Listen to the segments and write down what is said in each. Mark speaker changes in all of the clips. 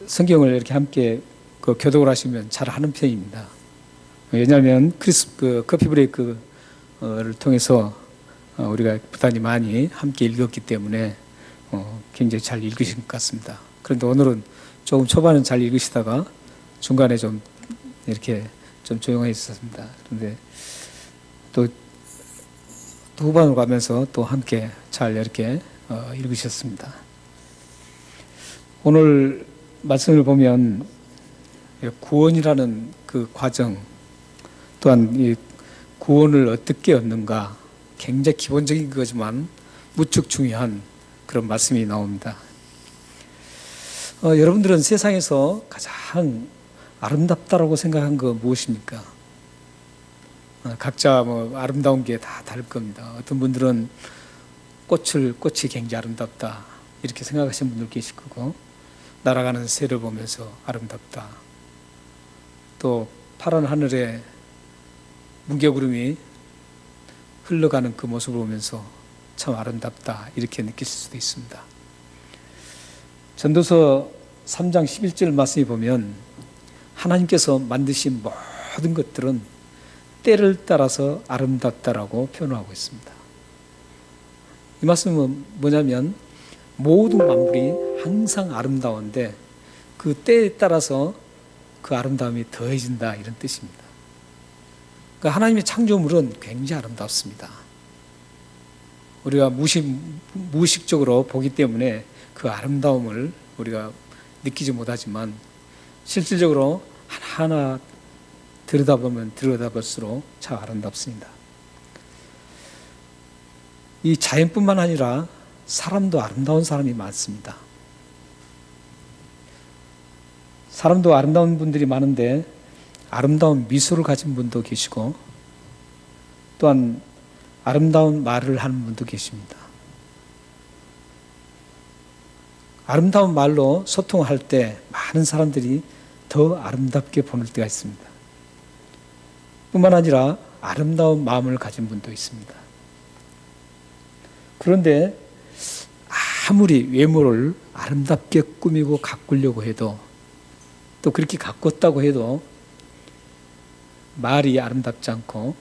Speaker 1: 성경을 이렇게 함께 교독을 하시면 잘 하는 편입니다. 왜냐하면 커피 브레이크를 통해서 우리가 부단히 많이 함께 읽었기 때문에 굉장히 잘 읽으신 것 같습니다. 그런데 오늘은 조금 초반은 잘 읽으시다가 중간에 좀 이렇게 좀 조용해졌습니다. 그런데 또 후반으로 가면서 또 함께 잘 이렇게 읽으셨습니다. 오늘 말씀을 보면 구원이라는 그 과정, 또한 이 구원을 어떻게 얻는가, 굉장히 기본적인 거지만 무척 중요한 그런 말씀이 나옵니다. 여러분들은 세상에서 가장 아름답다라고 생각한 거 무엇입니까? 각자 아름다운 게 다 다를 겁니다. 어떤 분들은 꽃이 굉장히 아름답다 이렇게 생각하시는 분들 계실 거고, 날아가는 새를 보면서 아름답다, 또 파란 하늘에 무게구름이 흘러가는 그 모습을 보면서 참 아름답다 이렇게 느끼실 수도 있습니다. 전도서 3장 11절 말씀에 보면 하나님께서 만드신 모든 것들은 때를 따라서 아름답다라고 표현하고 있습니다. 이 말씀은 뭐냐면 모든 만물이 항상 아름다운데 그 때에 따라서 그 아름다움이 더해진다 이런 뜻입니다. 그러니까 하나님의 창조물은 굉장히 아름답습니다. 우리가 무의식적으로 보기 때문에 그 아름다움을 우리가 느끼지 못하지만 실질적으로 하나하나 들여다보면 들여다볼수록 참 아름답습니다. 이 자연뿐만 아니라 사람도 아름다운 사람이 많습니다. 사람도 아름다운 분들이 많은데 아름다운 미소를 가진 분도 계시고 또한 아름다운 말을 하는 분도 계십니다. 아름다운 말로 소통할 때 많은 사람들이 더 아름답게 보낼 때가 있습니다. 뿐만 아니라 아름다운 마음을 가진 분도 있습니다. 그런데 아무리 외모를 아름답게 꾸미고 가꾸려고 해도, 또 그렇게 가꿨다고 해도 말이 아름답지 않고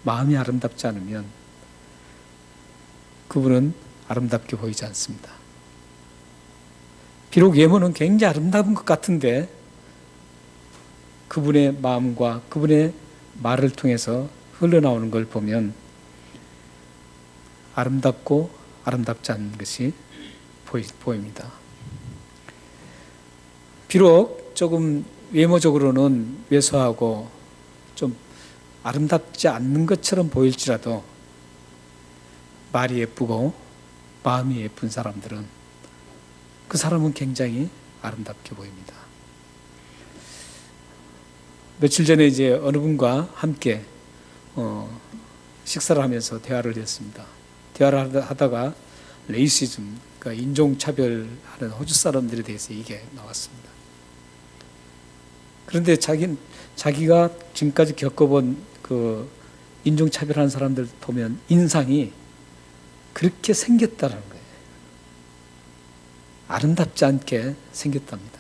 Speaker 1: 마음이 아름답지 않으면 그분은 아름답게 보이지 않습니다. 비록 외모는 굉장히 아름다운 것 같은데 그분의 마음과 그분의 말을 통해서 흘러나오는 걸 보면 아름답고 아름답지 않은 것이 보입니다. 비록 조금 외모적으로는 왜소하고 좀 아름답지 않는 것처럼 보일지라도 말이 예쁘고 마음이 예쁜 사람들은 그 사람은 굉장히 아름답게 보입니다. 며칠 전에 이제 어느 분과 함께 식사를 하면서 대화를 했습니다. 대화를 하다가 레이시즘, 그러니까 인종차별하는 호주 사람들에 대해서 이게 나왔습니다. 그런데 자기가 지금까지 겪어본 그 인종차별하는 사람들 보면 인상이 그렇게 생겼다는 거예요. 아름답지 않게 생겼답니다.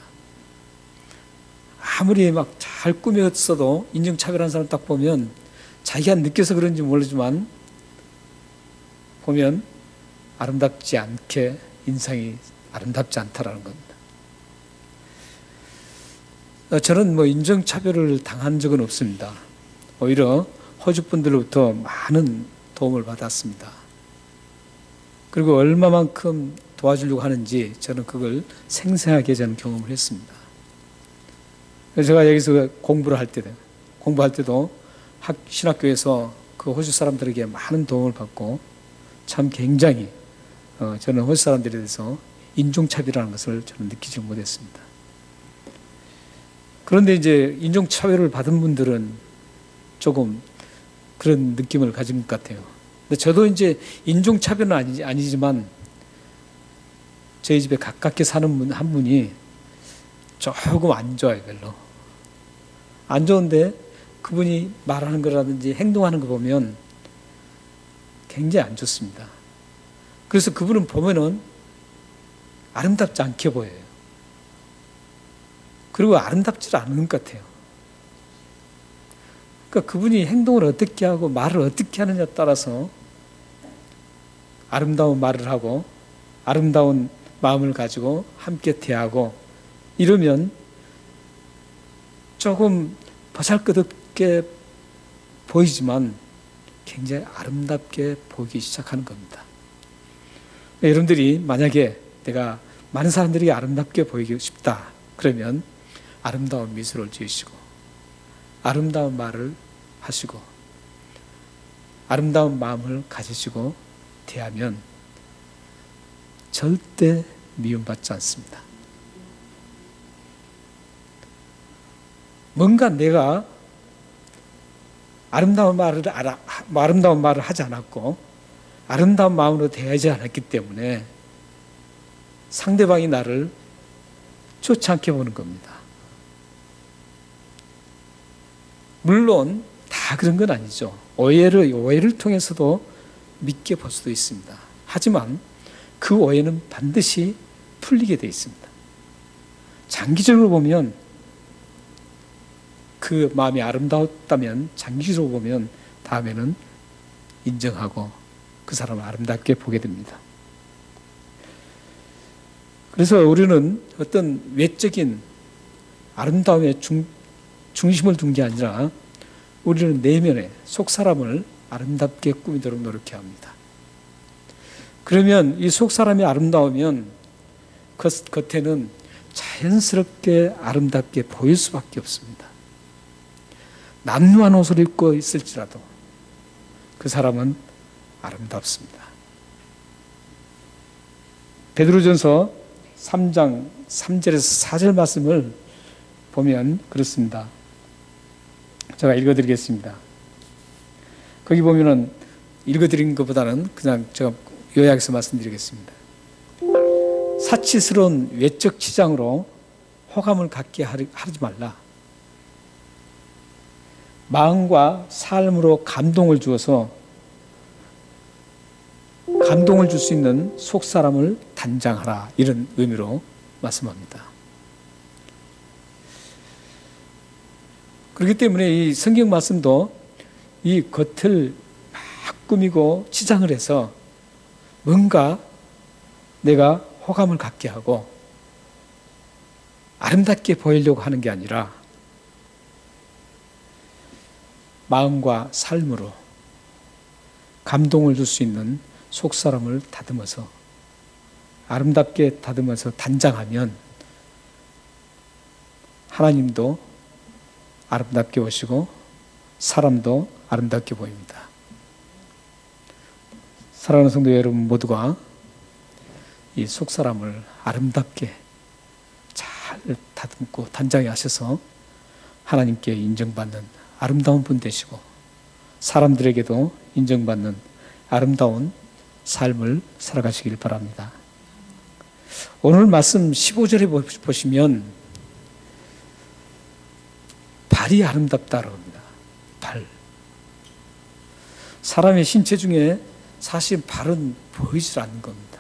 Speaker 1: 아무리 막 잘 꾸몄어도 인종차별하는 사람 딱 보면 자기가 느껴서 그런지 모르지만 보면 아름답지 않게, 인상이 아름답지 않다라는 겁니다. 저는 인종차별을 당한 적은 없습니다. 오히려 호주 분들로부터 많은 도움을 받았습니다. 그리고 얼마만큼 도와주려고 하는지 저는 그걸 생생하게 저는 경험을 했습니다. 그래서 제가 여기서 공부할 때도 신학교에서 그 호주 사람들에게 많은 도움을 받고 참 굉장히 저는 호주 사람들에 대해서 인종차별이라는 것을 저는 느끼지 못했습니다. 그런데 이제 인종차별을 받은 분들은 조금 그런 느낌을 가진 것 같아요. 근데 저도 이제 인종차별은 아니지만 저희 집에 가깝게 사는 분 한 분이 조금 안 좋아요. 별로 안 좋은데 그분이 말하는 거라든지 행동하는 거 보면 굉장히 안 좋습니다. 그래서 그분은 보면은 아름답지 않게 보여요. 그리고 아름답지 않은 것 같아요. 그러니까 그분이 행동을 어떻게 하고 말을 어떻게 하느냐에 따라서 아름다운 말을 하고 아름다운 마음을 가지고 함께 대하고 이러면 조금 보잘것없게 보이지만 굉장히 아름답게 보이기 시작하는 겁니다. 여러분들이 만약에 내가 많은 사람들이 아름답게 보이기 싶다 그러면 아름다운 미소를 지으시고 아름다운 말을 하시고 아름다운 마음을 가지시고 대하면 절대 미움받지 않습니다. 뭔가 내가 아름다운 말을 하지 않았고 아름다운 마음으로 대하지 않았기 때문에 상대방이 나를 좋지 않게 보는 겁니다. 물론 다 그런 건 아니죠. 오해를 통해서도 믿게 볼 수도 있습니다. 하지만 그 오해는 반드시 풀리게 되어 있습니다. 장기적으로 보면 그 마음이 아름다웠다면 장기적으로 보면 다음에는 인정하고 그 사람을 아름답게 보게 됩니다. 그래서 우리는 어떤 외적인 아름다움에 중심을 둔 게 아니라 우리는 내면에 속 사람을 아름답게 꾸미도록 노력해야 합니다. 그러면 이 속 사람이 아름다우면 겉에는 자연스럽게 아름답게 보일 수밖에 없습니다. 남루한 옷을 입고 있을지라도 그 사람은 아름답습니다. 베드로전서 3장 3절에서 4절 말씀을 보면 그렇습니다. 제가 읽어드리겠습니다. 거기 보면은 읽어드린 것보다는 그냥 제가 요약해서 말씀드리겠습니다. 사치스러운 외적 치장으로 호감을 갖게 하지 말라. 마음과 삶으로 감동을 주어서 감동을 줄 수 있는 속사람을 단장하라. 이런 의미로 말씀합니다. 그렇기 때문에 이 성경 말씀도 이 겉을 막 꾸미고 치장을 해서 뭔가 내가 호감을 갖게 하고 아름답게 보이려고 하는 게 아니라 마음과 삶으로 감동을 줄 수 있는 속사람을 다듬어서 아름답게 다듬어서 단장하면 하나님도 아름답게 보시고 사람도 아름답게 보입니다. 사랑하는 성도 여러분 모두가 이 속사람을 아름답게 잘 다듬고 단장해 하셔서 하나님께 인정받는 아름다운 분 되시고 사람들에게도 인정받는 아름다운 삶을 살아가시길 바랍니다. 오늘 말씀 15절에 보시면 발이 아름답다고 합니다. 발. 사람의 신체 중에 사실 발은 보이질 않는 겁니다.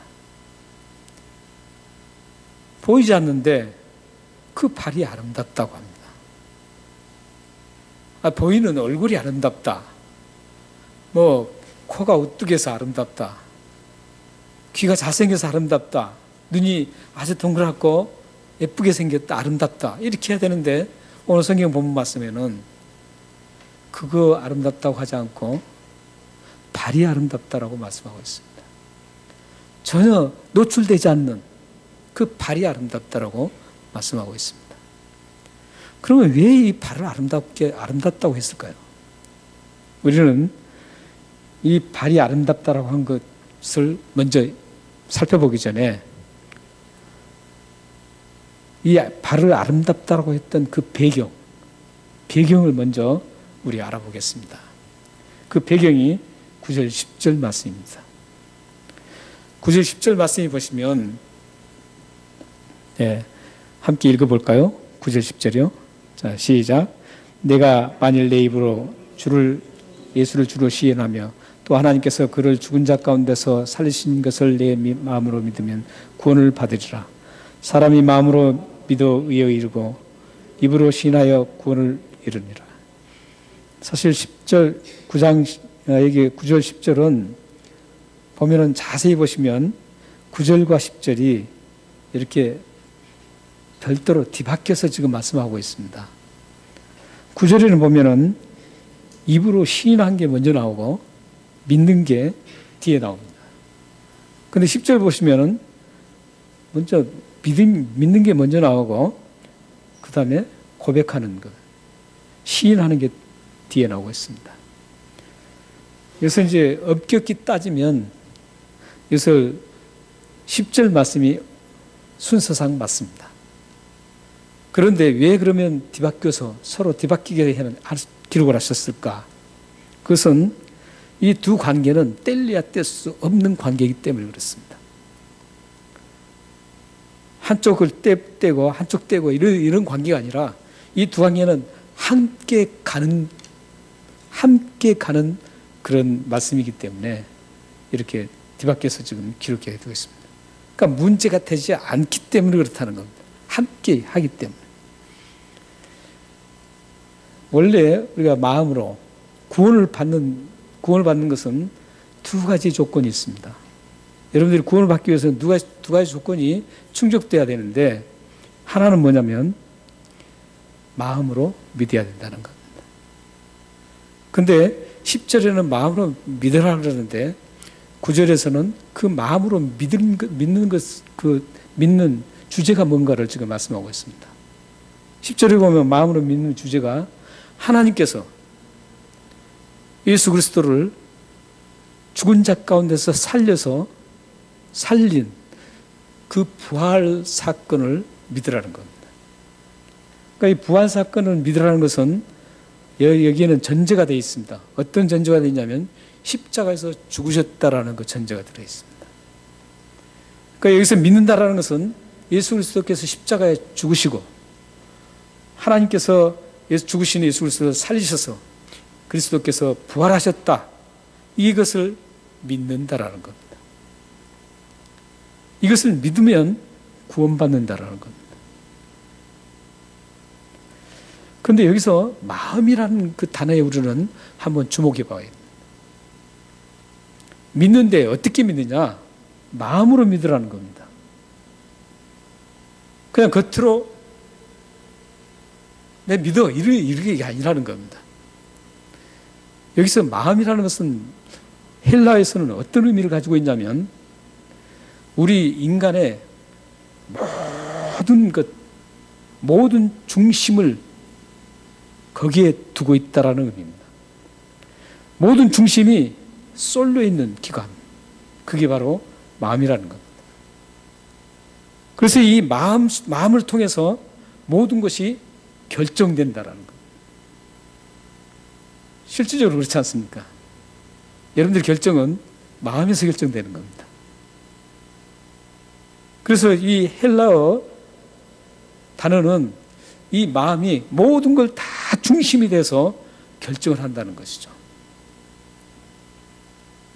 Speaker 1: 보이지 않는데 그 발이 아름답다고 합니다. 보이는 얼굴이 아름답다. 코가 우뚝해서 아름답다. 귀가 잘생겨서 아름답다. 눈이 아주 동그랗고 예쁘게 생겼다. 아름답다. 이렇게 해야 되는데 오늘 성경 본문 말씀에는 그거 아름답다고 하지 않고 발이 아름답다라고 말씀하고 있습니다. 전혀 노출되지 않는 그 발이 아름답다라고 말씀하고 있습니다. 그러면 왜 이 발을 아름답다고 했을까요? 우리는 이 발이 아름답다라고 한 것을 먼저 살펴보기 전에 이 발을 아름답다라고 했던 그 배경을 먼저 우리 알아보겠습니다. 그 배경이 9절 10절 말씀입니다. 9절 10절 말씀이 보시면 함께 읽어볼까요? 9절 10절이요. 자, 시작. 내가 만일 내 입으로 예수를 주로 시인하며 또 하나님께서 그를 죽은 자 가운데서 살리신 것을 내 마음으로 믿으면 구원을 받으리라. 사람이 마음으로 믿어 의에 이르고 입으로 시인하여 구원을 이루니라. 사실 10절 9장 여기 9절 10절은 보면은 자세히 보시면 9절과 10절이 이렇게 별도로 뒤바뀌어서 지금 말씀하고 있습니다. 9절에는 보면은 입으로 시인한 게 먼저 나오고 믿는 게 뒤에 나옵니다. 근데 10절 보시면은 먼저 믿는 게 먼저 나오고 그 다음에 고백하는 것, 시인하는 게 뒤에 나오고 있습니다. 여기서 이제 엄격히 따지면 여기서 10절 말씀이 순서상 맞습니다. 그런데 왜 그러면 뒤바뀌어서 서로 뒤바뀌게 기록을 하셨을까? 그것은 이 두 관계는 뗄래야 뗄 수 없는 관계이기 때문에 그렇습니다. 한쪽을 떼고 한쪽 떼고 이런 관계가 아니라 이 두 관계는 함께 가는 그런 말씀이기 때문에 이렇게 뒤바뀌어서 지금 기록되어 있습니다. 그러니까 문제가 되지 않기 때문에 그렇다는 겁니다. 함께 하기 때문에. 원래 우리가 마음으로 구원을 받는 것은 두 가지 조건이 있습니다. 여러분들이 구원을 받기 위해서는 두 가지 조건이 충족돼야 되는데, 하나는 뭐냐면 마음으로 믿어야 된다는 겁니다. 근데 10절에는 마음으로 믿으라 그러는데 9절에서는 그 마음으로 믿는 주제가 뭔가를 지금 말씀하고 있습니다. 10절에 보면 마음으로 믿는 주제가 하나님께서 예수 그리스도를 죽은 자 가운데서 살린 그 부활 사건을 믿으라는 겁니다. 그러니까 이 부활 사건을 믿으라는 것은 여기에는 전제가 되어 있습니다. 어떤 전제가 되어 있냐면 십자가에서 죽으셨다라는 그 전제가 들어 있습니다. 그러니까 여기서 믿는다라는 것은 예수 그리스도께서 십자가에 죽으시고 하나님께서 죽으신 예수 그리스도를 살리셔서 그리스도께서 부활하셨다, 이것을 믿는다라는 겁니다. 이것을 믿으면 구원받는다라는 겁니다. 그런데 여기서 마음이라는 그 단어에 우리는 한번 주목해 봐야 됩니다. 믿는데 어떻게 믿느냐? 마음으로 믿으라는 겁니다. 그냥 겉으로 내 믿어 이렇게 아니라는 겁니다. 여기서 마음이라는 것은 헬라에서는 어떤 의미를 가지고 있냐면 우리 인간의 모든 중심을 거기에 두고 있다라는 의미입니다. 모든 중심이 쏠려 있는 기관, 그게 바로 마음이라는 겁니다. 그래서 이 마음을 통해서 모든 것이 결정된다라는 겁니다. 실질적으로 그렇지 않습니까? 여러분들 결정은 마음에서 결정되는 겁니다. 그래서 이 헬라어 단어는 이 마음이 모든 걸 다 중심이 돼서 결정을 한다는 것이죠.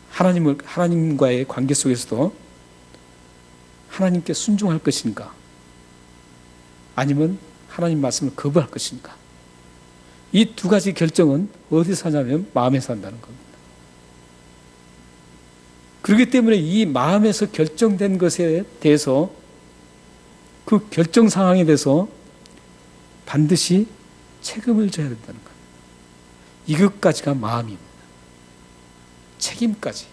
Speaker 1: 하나님과의 관계 속에서도 하나님께 순종할 것인가, 아니면 하나님 말씀을 거부할 것인가, 이 두 가지 결정은 어디서 하냐면 마음에서 한다는 겁니다. 그렇기 때문에 이 마음에서 결정된 것에 대해서, 그 결정 상황에 대해서 반드시 책임을 져야 된다는 겁니다. 이것까지가 마음입니다. 책임까지.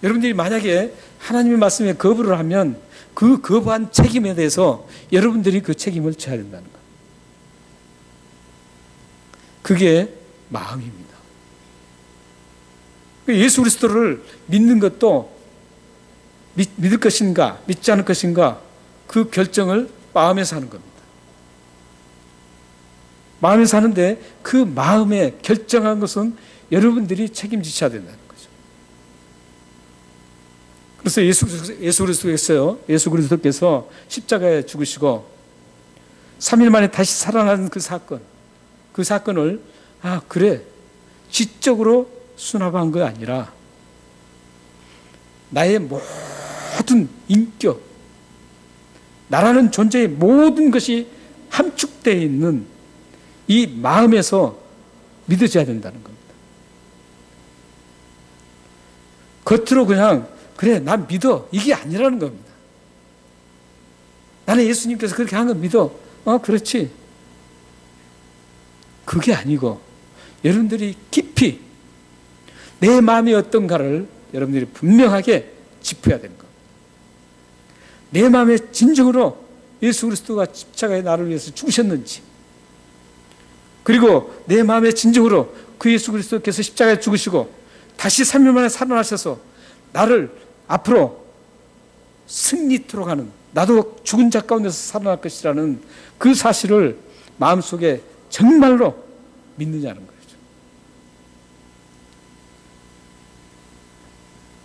Speaker 1: 여러분들이 만약에 하나님의 말씀에 거부를 하면 그 거부한 책임에 대해서 여러분들이 그 책임을 져야 된다는 겁니다. 그게 마음입니다. 예수 그리스도를 믿는 것도 믿을 것인가 믿지 않을 것인가, 그 결정을 마음에서 하는 겁니다. 마음에서 하는데 그 마음에 결정한 것은 여러분들이 책임지셔야 된다는 거죠. 그래서 예수 그리스도께서 십자가에 죽으시고 3일 만에 다시 살아나는 그 사건을 그래 지적으로 수납한 거 아니라 나의 모든 인격, 나라는 존재의 모든 것이 함축되어 있는 이 마음에서 믿어져야 된다는 겁니다. 겉으로 그냥 그래 난 믿어 이게 아니라는 겁니다. 나는 예수님께서 그렇게 한 거 믿어. 그렇지. 그게 아니고 여러분들이 깊이 내 마음이 어떤가를 여러분들이 분명하게 짚어야 되는 겁니다. 내 마음에 진정으로 예수 그리스도가 십자가에 나를 위해서 죽으셨는지, 그리고 내 마음에 진정으로 그 예수 그리스도께서 십자가에 죽으시고 다시 3일 만에 살아나셔서 나를 앞으로 승리토록 하는, 나도 죽은 자 가운데서 살아날 것이라는 그 사실을 마음속에 정말로 믿느냐는 거죠.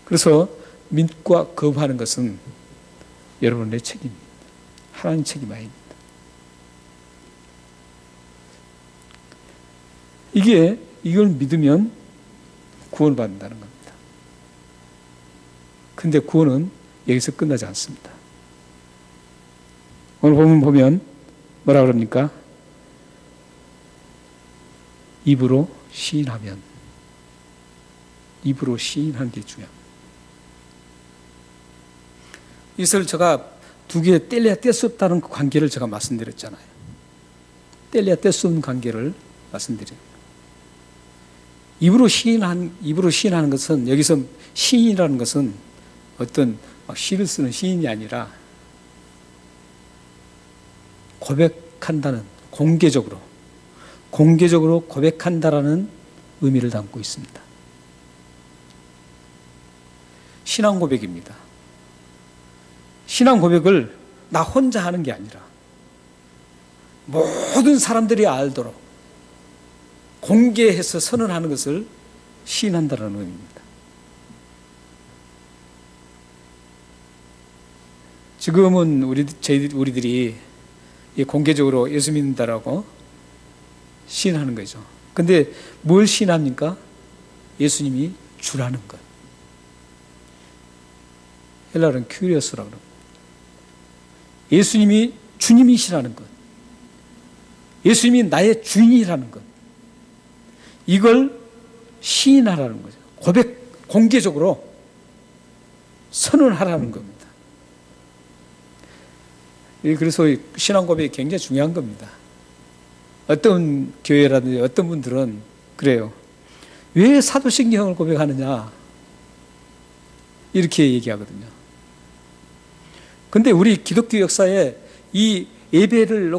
Speaker 1: 그래서 믿과 거부하는 것은 여러분의 책임입니다. 하나님 책임 아닙니다. 이걸 믿으면 구원을 받는다는 겁니다. 근데 구원은 여기서 끝나지 않습니다. 오늘 보면 뭐라 그럽니까? 입으로 시인하면, 입으로 시인하는 게 중요합니다. 이것을 제가 두 개의 뗄래야 뗄 수 없다는 그 관계를 제가 말씀드렸잖아요. 뗄래야 뗄 수 없는 관계를 말씀드려요. 입으로 시인하는 것은, 여기서 시인이라는 것은 어떤 시를 쓰는 시인이 아니라 고백한다는, 공개적으로 고백한다라는 의미를 담고 있습니다. 신앙 고백입니다. 신앙 고백을 나 혼자 하는 게 아니라 모든 사람들이 알도록 공개해서 선언하는 것을 시인한다는 의미입니다. 지금은 우리들이 공개적으로 예수 믿는다라고 시인하는 거죠. 근데 뭘 시인합니까? 예수님이 주라는 것. 헬라어는 큐리어스라고 합니다. 예수님이 주님이시라는 것. 예수님이 나의 주인이라는 것. 이걸 시인하라는 거죠. 공개적으로 선언하라는 겁니다. 그래서 신앙 고백이 굉장히 중요한 겁니다. 어떤 교회라든지 어떤 분들은 그래요. 왜 사도신경을 고백하느냐? 이렇게 얘기하거든요. 근데 우리 기독교 역사에 이 예배를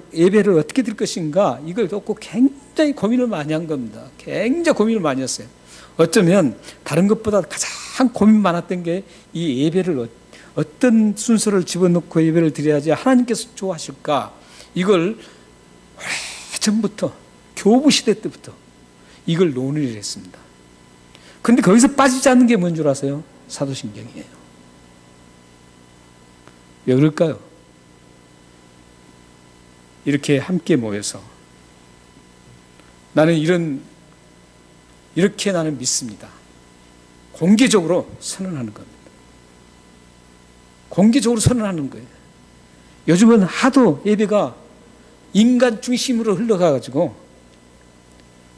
Speaker 1: 어떻게 드릴 것인가, 이걸 놓고 굉장히 고민을 많이 한 겁니다. 굉장히 고민을 많이 했어요. 어쩌면 다른 것보다 가장 고민 많았던 게 이 예배를 어떤 순서를 집어넣고 예배를 드려야지 하나님께서 좋아하실까, 이걸 오래전부터 교부 시대 때부터 이걸 논의를 했습니다. 근데 거기서 빠지지 않는 게 뭔 줄 아세요? 사도신경이에요. 왜 그럴까요? 이렇게 함께 모여서 나는 이렇게 나는 믿습니다. 공개적으로 선언하는 겁니다. 공개적으로 선언하는 거예요. 요즘은 하도 예배가 인간 중심으로 흘러가가지고,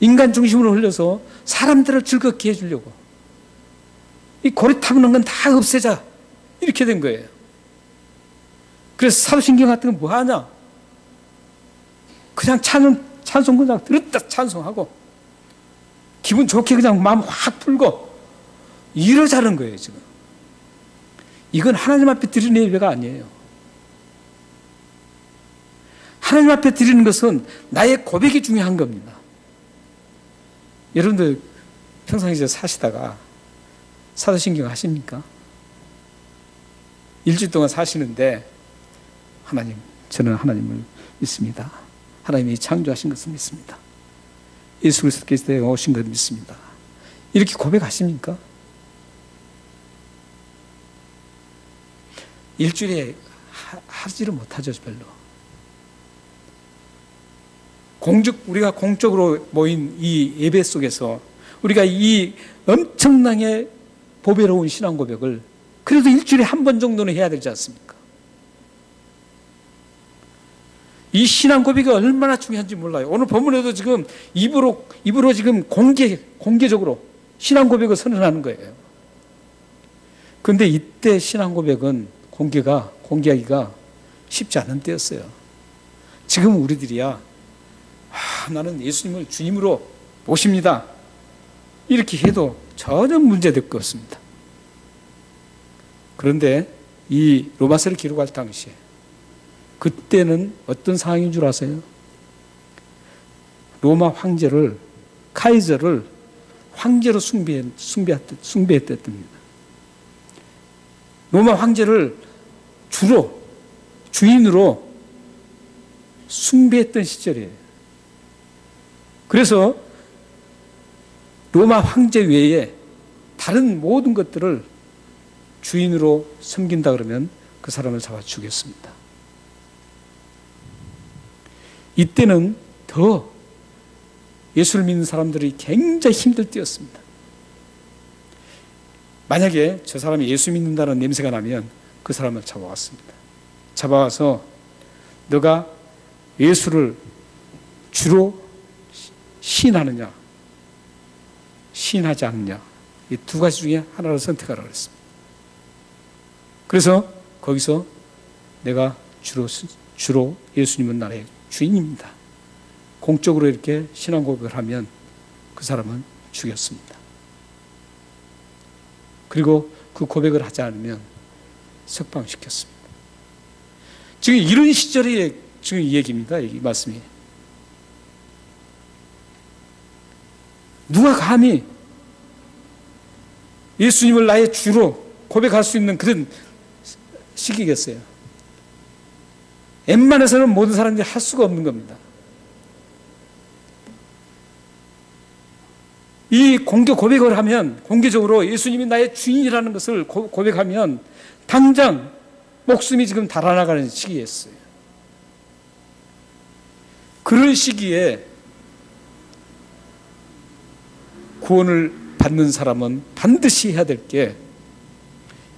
Speaker 1: 인간 중심으로 흘러서 사람들을 즐겁게 해주려고, 이 고리타분한 건 다 없애자, 이렇게 된 거예요. 그래서 사도신경 같은 건 뭐 하냐? 그냥 찬송 그냥 들었다 찬송하고 기분 좋게 그냥 마음 확 풀고 이러자는 거예요. 지금 이건 하나님 앞에 드리는 예배가 아니에요. 하나님 앞에 드리는 것은 나의 고백이 중요한 겁니다. 여러분들 평상시에 사시다가 사도신경 하십니까? 일주일 동안 사시는데, 하나님, 저는 하나님을 믿습니다. 하나님이 창조하신 것을 믿습니다. 예수 그리스도께서 오신 것을 믿습니다. 이렇게 고백하십니까? 일주일에 하지를 못하죠, 별로. 우리가 공적으로 모인 이 예배 속에서 우리가 이 엄청나게 보배로운 신앙 고백을 그래도 일주일에 한 번 정도는 해야 되지 않습니까? 이 신앙 고백이 얼마나 중요한지 몰라요. 오늘 본문에도 지금 입으로 지금 공개적으로 신앙 고백을 선언하는 거예요. 그런데 이때 신앙 고백은 공개하기가 쉽지 않은 때였어요. 지금 우리들이야 나는 예수님을 주님으로 모십니다. 이렇게 해도 전혀 문제될 것 없습니다. 그런데 이 로마서를 기록할 당시에 그때는 어떤 상황인 줄 아세요? 로마 황제를 카이저를 황제로 숭배했답니다. 로마 황제를 주인으로 숭배했던 시절이에요. 그래서 로마 황제 외에 다른 모든 것들을 주인으로 섬긴다 그러면 그 사람을 잡아 죽였습니다. 이때는 더 예수를 믿는 사람들이 굉장히 힘들 때였습니다. 만약에 저 사람이 예수 믿는다는 냄새가 나면 그 사람을 잡아왔습니다. 잡아와서 너가 예수를 주로 시인하느냐 시인하지 않느냐 이 두 가지 중에 하나를 선택하라고 했습니다. 그래서 거기서 내가 주로 예수님은 나의 주인입니다. 공적으로 이렇게 신앙 고백을 하면 그 사람은 죽였습니다. 그리고 그 고백을 하지 않으면 석방시켰습니다. 지금 이런 시절이 지금 이 얘기입니다. 이 말씀이. 누가 감히 예수님을 나의 주로 고백할 수 있는 그런 시기겠어요? 웬만해서는 모든 사람들이 할 수가 없는 겁니다. 이 공개 고백을 하면 공개적으로 예수님이 나의 주인이라는 것을 고백하면 당장 목숨이 지금 달아나가는 시기였어요. 그런 시기에 구원을 받는 사람은 반드시 해야 될 게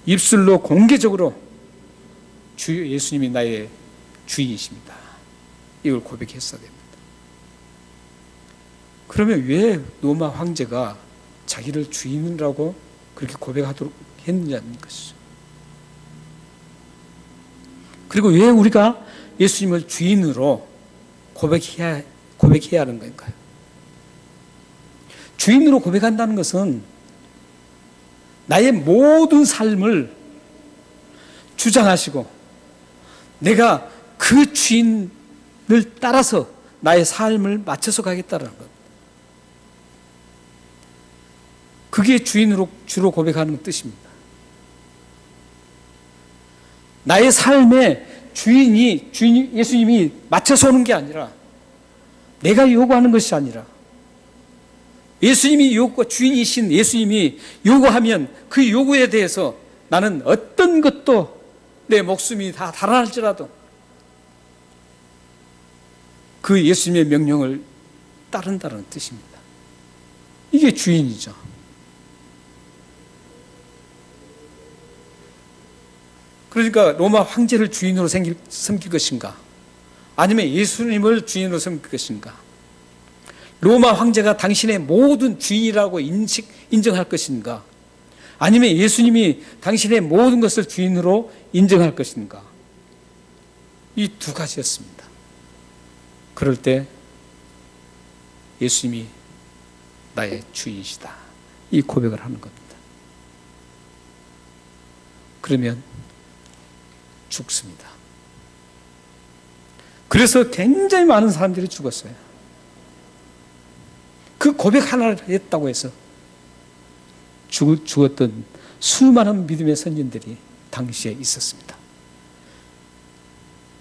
Speaker 1: 입술로 공개적으로 주 예수님이 나의 주인이십니다. 이걸 고백했어야 됩니다. 그러면 왜 로마 황제가 자기를 주인이라고 그렇게 고백하도록 했느냐는 것이죠. 그리고 왜 우리가 예수님을 주인으로 고백해야 하는 건가요? 주인으로 고백한다는 것은 나의 모든 삶을 주장하시고 내가 그 주인을 따라서 나의 삶을 맞춰서 가겠다는 것. 그게 주로 고백하는 뜻입니다. 나의 삶에 주인 예수님이 맞춰서 오는 게 아니라 내가 요구하는 것이 아니라 예수님이 주인이신 예수님이 요구하면 그 요구에 대해서 나는 어떤 것도 내 목숨이 다 달아날지라도 그 예수님의 명령을 따른다는 뜻입니다. 이게 주인이죠. 그러니까 로마 황제를 주인으로 섬길 것인가? 아니면 예수님을 주인으로 섬길 것인가? 로마 황제가 당신의 모든 주인이라고 인정할 것인가? 아니면 예수님이 당신의 모든 것을 주인으로 인정할 것인가? 이 두 가지였습니다. 그럴 때 예수님이 나의 주인이시다. 이 고백을 하는 겁니다. 그러면 죽습니다. 그래서 굉장히 많은 사람들이 죽었어요. 그 고백 하나를 했다고 해서 죽었던 수많은 믿음의 선진들이 당시에 있었습니다.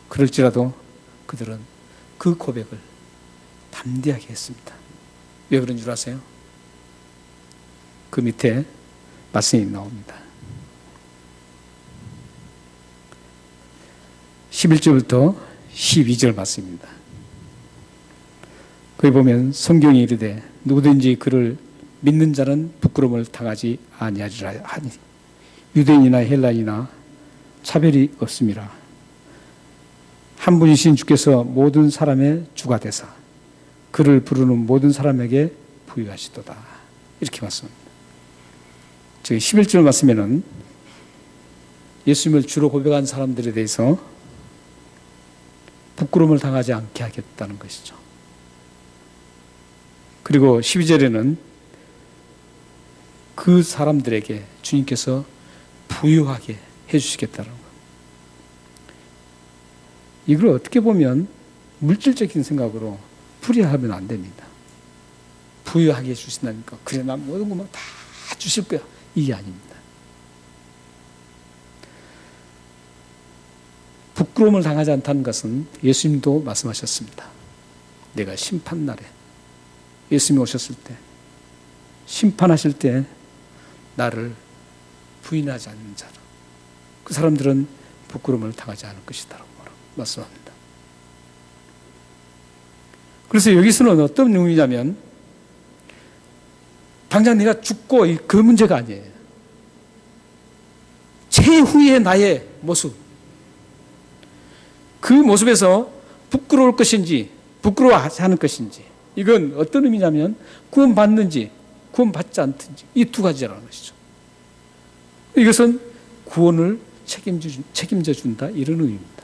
Speaker 1: 그럴지라도 그들은 그 고백을 담대하게 했습니다. 왜 그런 줄 아세요? 그 밑에 말씀이 나옵니다. 11절부터 12절 말씀입니다. 거기 보면 성경이 이르되 누구든지 그를 믿는 자는 부끄러움을 당하지 아니하리라 하니 유대인이나 헬라인이나 차별이 없음이라. 한 분이신 주께서 모든 사람의 주가 되사 그를 부르는 모든 사람에게 부유하시도다. 이렇게 말씀합니다. 저희 11절 말씀에는 예수님을 주로 고백한 사람들에 대해서 부끄러움을 당하지 않게 하겠다는 것이죠. 그리고 12절에는 그 사람들에게 주님께서 부유하게 해주시겠다는 것. 이걸 어떻게 보면 물질적인 생각으로 풀이하면 안 됩니다. 부유하게 해주신다니까. 그래, 난 모든 것만 다 주실 거야. 이게 아닙니다. 부끄러움을 당하지 않다는 것은 예수님도 말씀하셨습니다. 내가 심판날에 예수님이 오셨을 때 심판하실 때 나를 부인하지 않는 자로 그 사람들은 부끄러움을 당하지 않을 것이다 라고 말씀합니다. 그래서 여기서는 어떤 의미냐면 당장 내가 죽고 그 문제가 아니에요. 최후의 나의 모습, 그 모습에서 부끄러울 것인지 부끄러워하지 않을 것인지, 이건 어떤 의미냐면 구원받는지 구원받지 않든지 이 두 가지라는 것이죠. 이것은 구원을 책임져 준다 이런 의미입니다.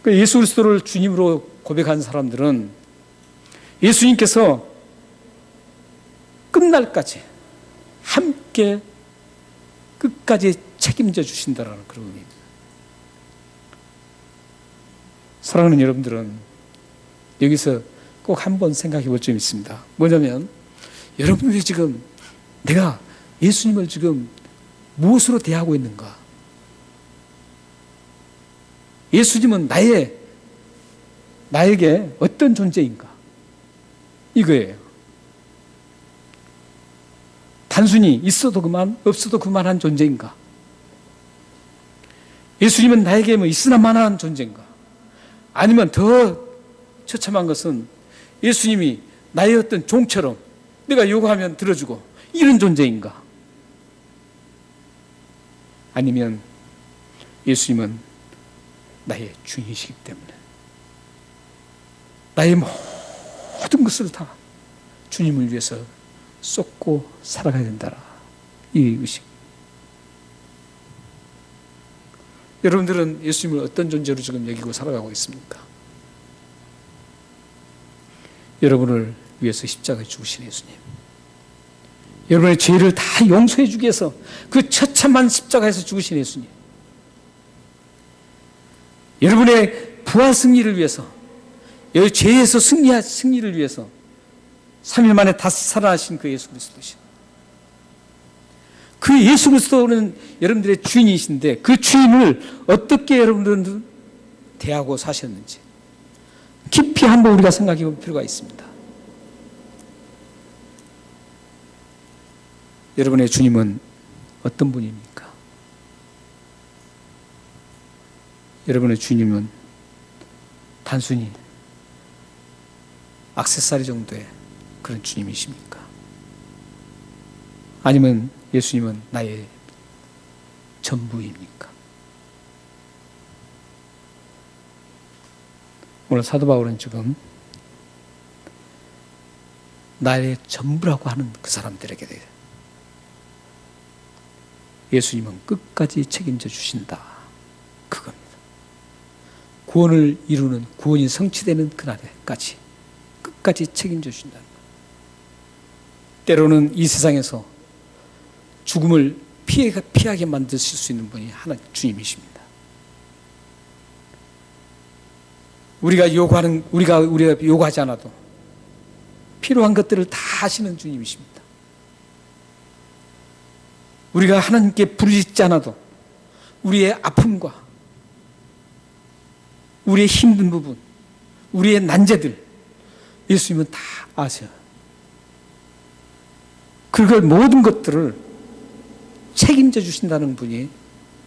Speaker 1: 예수 그리스도를 주님으로 고백한 사람들은 예수님께서 끝날까지 함께 끝까지 책임져 주신다라는 그런 의미입니다. 사랑하는 여러분들은 여기서 꼭 한번 생각해 볼 점이 있습니다. 뭐냐면 여러분들이 지금 내가 예수님을 지금 무엇으로 대하고 있는가? 예수님은 나에게 어떤 존재인가? 이거예요. 단순히 있어도 그만, 없어도 그만한 존재인가? 예수님은 나에게 뭐 있으나 마나한 존재인가? 아니면 더 처참한 것은 예수님이 나의 어떤 종처럼 내가 요구하면 들어주고 이런 존재인가? 아니면 예수님은 나의 주인이시기 때문에 나의 모든 것을 다 주님을 위해서 쏟고 살아가야 된다라 이 의식. 여러분들은 예수님을 어떤 존재로 지금 여기고 살아가고 있습니까? 여러분을 위해서 십자가에 죽으신 예수님, 여러분의 죄를 다 용서해 주기 위해서 그 처참한 십자가에서 죽으신 예수님, 여러분의 부활 승리를 위해서, 여기 죄에서 승리를 위해서 3일 만에 다시 살아나신 그 예수 그리스도신, 그 예수 그리스도는 여러분들의 주인이신데 그 주인을 어떻게 여러분들은 대하고 사셨는지 깊이 한번 우리가 생각해 볼 필요가 있습니다. 여러분의 주님은 어떤 분입니까? 여러분의 주님은 단순히 액세서리 정도의 그런 주님이십니까? 아니면 예수님은 나의 전부입니까? 오늘 사도 바울은 지금 나의 전부라고 하는 그 사람들에게 대해 예수님은 끝까지 책임져 주신다, 그겁니다. 구원을 이루는, 구원이 성취되는 그날에까지 끝까지 책임져 주신다는 것. 때로는 이 세상에서 죽음을 피하게 만드실 수 있는 분이 하나 주님이십니다. 우리가 요구하지 않아도 필요한 것들을 다 하시는 주님이십니다. 우리가 하나님께 부르짖지 않아도 우리의 아픔과 우리의 힘든 부분, 우리의 난제들 예수님은 다 아세요. 그걸 모든 것들을 책임져 주신다는 분이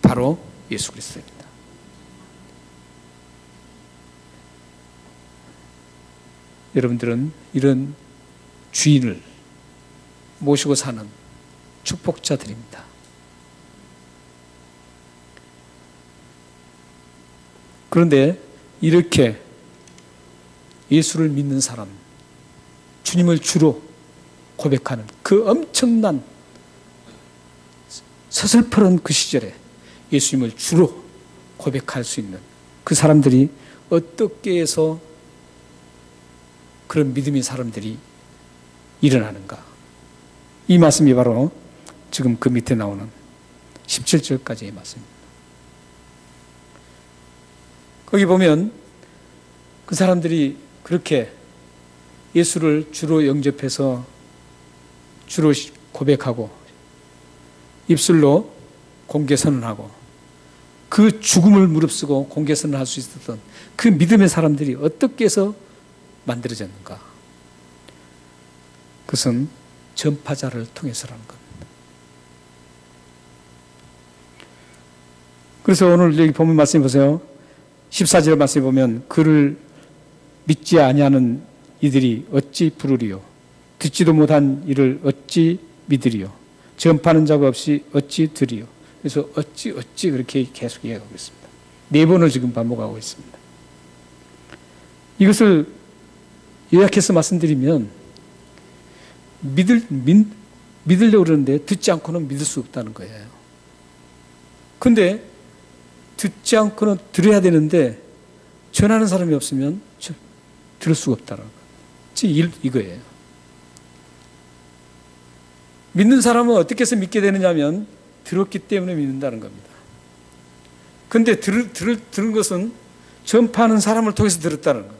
Speaker 1: 바로 예수 그리스도입니다. 여러분들은 이런 주인을 모시고 사는 축복자들입니다. 그런데 이렇게 예수를 믿는 사람, 주님을 주로 고백하는 그 엄청난 서슬퍼런 그 시절에 예수님을 주로 고백할 수 있는 그 사람들이 어떻게 해서 그런 믿음의 사람들이 일어나는가. 이 말씀이 바로 지금 그 밑에 나오는 17절까지의 말씀입니다. 거기 보면 그 사람들이 그렇게 예수를 주로 영접해서 주로 고백하고 입술로 공개 선언하고 그 죽음을 무릅쓰고 공개 선언할 수 있었던 그 믿음의 사람들이 어떻게 해서 만들어졌는가? 그것은 전파자를 통해서라는 겁니다. 그래서 오늘 여기 보면 말씀 보세요. 14절 말씀 보면 그를 믿지 아니하는 이들이 어찌 부르리요? 듣지도 못한 이를 어찌 믿으리요? 전파하는 자가 없이 어찌 들이요? 그래서 어찌 그렇게 계속 이야기하고 있습니다. 4번을 지금 반복하고 있습니다. 이것을 요약해서 말씀드리면 믿으려고 그러는데 듣지 않고는 믿을 수 없다는 거예요. 그런데 듣지 않고는 들어야 되는데 전하는 사람이 없으면 들을 수가 없다는 거예요. 이거예요. 믿는 사람은 어떻게 해서 믿게 되느냐면 들었기 때문에 믿는다는 겁니다. 그런데 들은 것은 전파하는 사람을 통해서 들었다는 겁니다.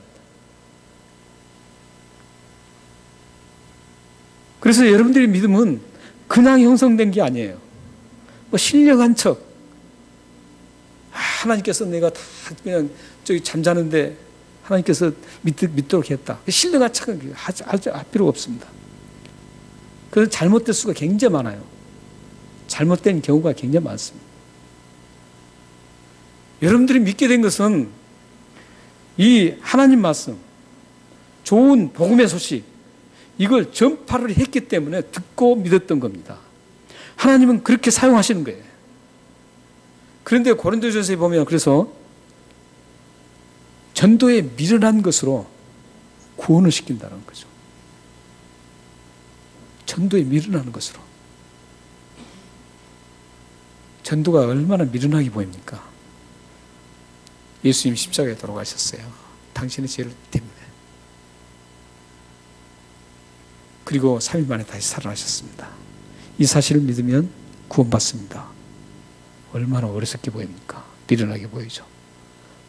Speaker 1: 그래서 여러분들의 믿음은 그냥 형성된 게 아니에요. 뭐 신령한 척. 하나님께서 내가 다 그냥 저기 잠자는데 하나님께서 믿도록 했다. 신령한 척은 할 필요가 없습니다. 그래서 잘못될 수가 굉장히 많아요. 잘못된 경우가 굉장히 많습니다. 여러분들이 믿게 된 것은 이 하나님 말씀, 좋은 복음의 소식, 이걸 전파를 했기 때문에 듣고 믿었던 겁니다. 하나님은 그렇게 사용하시는 거예요. 그런데 고린도전서에 보면 그래서 전도에 미련한 것으로 구원을 시킨다는 거죠. 전도에 미련하는 것으로. 전도가 얼마나 미련하게 보입니까? 예수님 십자가에 돌아가셨어요. 당신의 죄를 때문에. 그리고 3일 만에 다시 살아나셨습니다. 이 사실을 믿으면 구원받습니다. 얼마나 어리석게 보입니까? 미련하게 보이죠.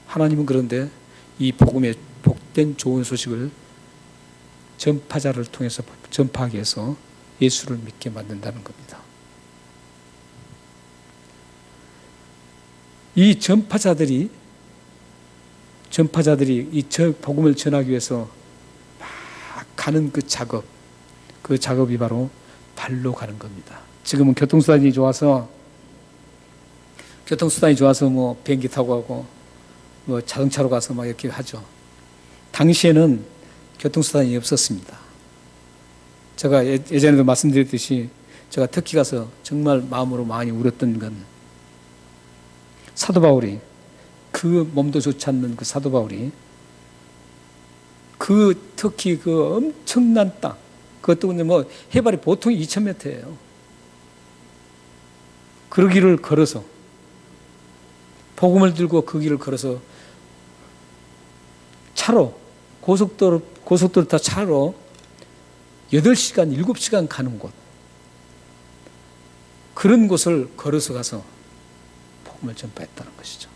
Speaker 1: 하나님은 그런데 이 복음의 복된 좋은 소식을 전파자를 통해서 전파하기 위해서 예수를 믿게 만든다는 겁니다. 이 전파자들이 이 복음을 전하기 위해서 막 가는 그 작업이 바로 발로 가는 겁니다. 지금은 교통수단이 좋아서 뭐 비행기 타고 가고 뭐 자동차로 가서 막 이렇게 하죠. 당시에는 교통수단이 없었습니다. 제가 예전에도 말씀드렸듯이 제가 터키 가서 정말 마음으로 많이 울었던 건 사도 바울이 그 몸도 좋지 않는 그 사도 바울이 그 터키 그 엄청난 땅, 그것도 근데 뭐 해발이 보통 2000m예요. 그 길을 걸어서 복음을 들고 그 길을 걸어서 차로 고속도로 타 차로 8시간, 7시간 가는 곳, 그런 곳을 걸어서 가서 복음을 전파했다는 것이죠.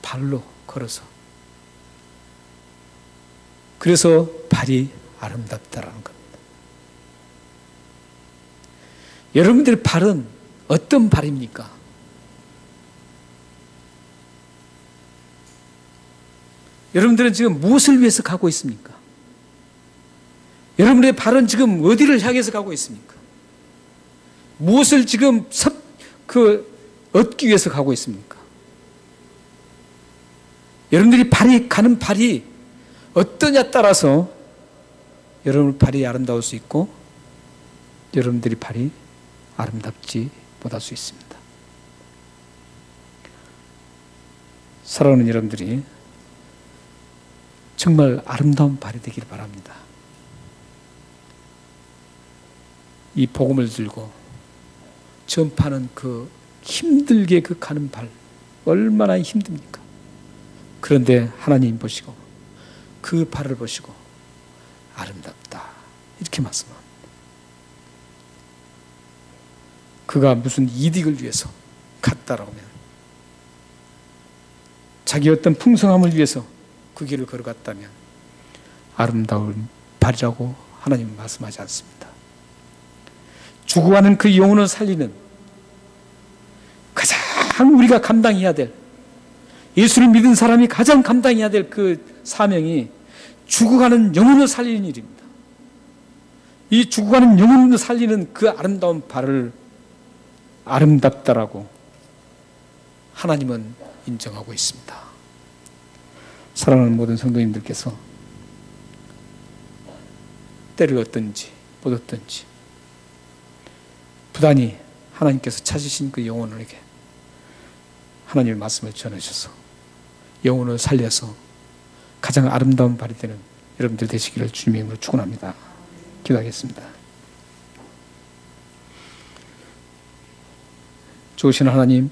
Speaker 1: 발로 걸어서. 그래서 발이 아름답다라는 겁니다. 여러분들의 발은 어떤 발입니까? 여러분들은 지금 무엇을 위해서 가고 있습니까? 여러분의 발은 지금 어디를 향해서 가고 있습니까? 무엇을 지금 얻기 위해서 가고 있습니까? 여러분들이 가는 발이 어떠냐에 따라서 여러분 발이 아름다울 수 있고 여러분들이 발이 아름답지 못할 수 있습니다. 사랑하는 여러분들이 정말 아름다운 발이 되길 바랍니다. 이 복음을 들고 전파하는 그 힘들게 그 가는 발, 얼마나 힘듭니까? 그런데 하나님 보시고 그 발을 보시고 아름답다 이렇게 말씀합니다. 그가 무슨 이득을 위해서 갔다라고 하면, 자기 어떤 풍성함을 위해서 그 길을 걸어갔다면 아름다운 발이라고 하나님은 말씀하지 않습니다. 죽어가는 그 영혼을 살리는 가장 우리가 감당해야 될, 예수를 믿은 사람이 가장 감당해야 될 그 사명이 죽어가는 영혼을 살리는 일입니다. 이 죽어가는 영혼을 살리는 그 아름다운 발을 아름답다라고 하나님은 인정하고 있습니다. 사랑하는 모든 성도님들께서 때를 얻든지 못 얻든지 부단히 하나님께서 찾으신 그 영혼에게 하나님의 말씀을 전하셔서 영혼을 살려서 가장 아름다운 발이 되는 여러분들 되시기를 주님의 이름으로 축원합니다. 기도하겠습니다. 좋으신 하나님,